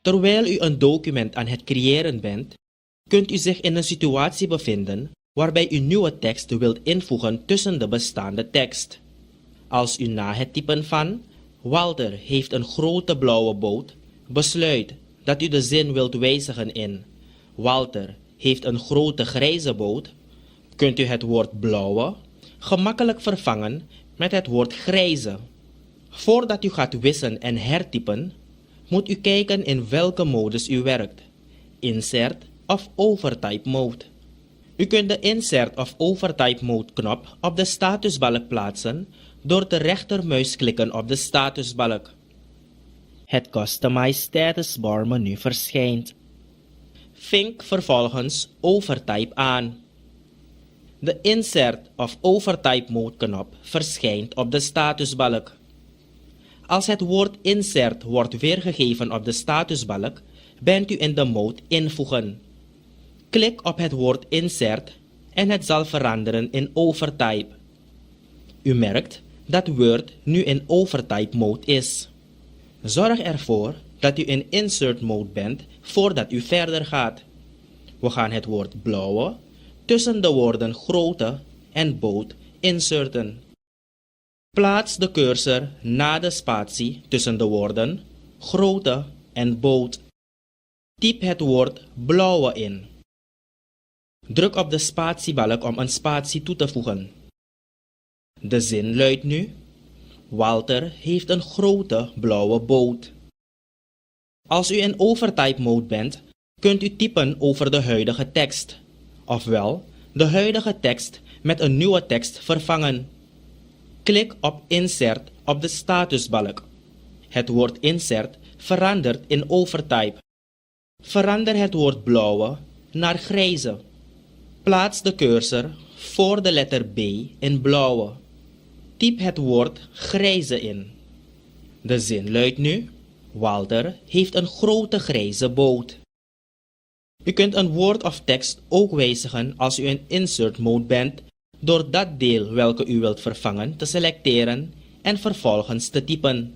Terwijl u een document aan het creëren bent, kunt u zich in een situatie bevinden waarbij u nieuwe tekst wilt invoegen tussen de bestaande tekst. Als u na het typen van Walter heeft een grote blauwe boot besluit dat u de zin wilt wijzigen in Walter heeft een grote grijze boot, kunt u het woord blauwe gemakkelijk vervangen met het woord grijze. Voordat u gaat wissen en hertypen, moet u kijken in welke modus u werkt, insert of overtype mode. U kunt de insert of overtype mode knop op de statusbalk plaatsen door de rechtermuis klikken op de statusbalk. Het Customize Status Bar menu verschijnt. Vink vervolgens Overtype aan. De Insert of Overtype Mode knop verschijnt op de statusbalk. Als het woord Insert wordt weergegeven op de statusbalk, bent u in de mode Invoegen. Klik op het woord Insert en het zal veranderen in Overtype. U merkt dat Word nu in Overtype mode is. Zorg ervoor dat u in Insert mode bent voordat u verder gaat. We gaan het woord blauwe tussen de woorden grote en boot inserten. Plaats de cursor na de spatie tussen de woorden grote en boot. Typ het woord blauwe in. Druk op de spatiebalk om een spatie toe te voegen. De zin luidt nu: Walter heeft een grote blauwe boot. Als u in Overtype mode bent, kunt u typen over de huidige tekst, ofwel de huidige tekst met een nieuwe tekst vervangen. Klik op Insert op de statusbalk. Het woord Insert verandert in Overtype. Verander het woord blauwe naar grijze. Plaats de cursor voor de letter B in blauwe. Typ het woord grijze in. De zin luidt nu: Walter heeft een grote grijze boot. U kunt een woord of tekst ook wijzigen als u in Insert mode bent door dat deel welke u wilt vervangen te selecteren en vervolgens te typen.